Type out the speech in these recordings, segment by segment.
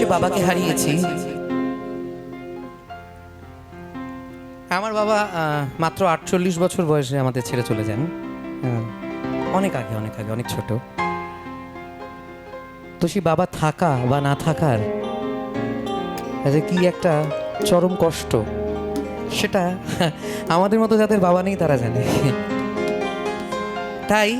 বয়সে বাবাকে হারিয়েছি। আমার বাবা মাত্র 48 বছর বয়সে আমাদের ছেড়ে চলে যান। অনেক আগে অনেক ছোট। তো সেই বাবা থাকা বা না থাকার কি একটা চরম কষ্ট, সেটা আমাদের মতো যাদের বাবা নেই তারা জানে। তাই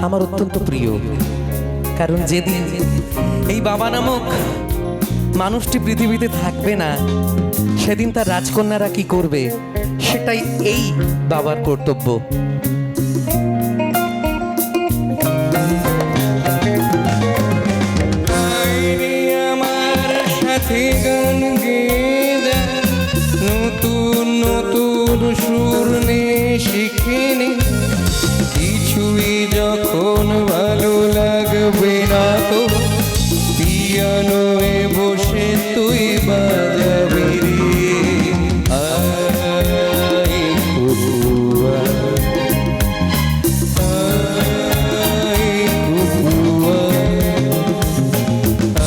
আমার অত্যন্ত প্রিয়, কারণ যেদিন এই বাবা নামক মানুষটি পৃথিবীতে থাকবে না, সেদিন তার রাজকন্যারা কি করবে সেটাই এই বাবার কর্তব্য। আমার সাথে গান গেয়ে নতুন নতুন সুর নে শিখিনি, কিছুই যখন ভালো লাগবে না তো পিয়ানোয় বসে তুই বাজাবি রে। আয় খুকুয়া, আয় খুকুয়া,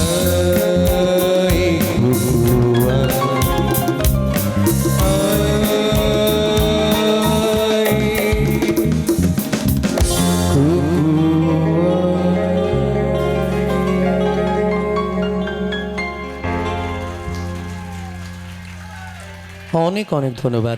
আয় খুকুয়া, অনেক অনেক ধন্যবাদ।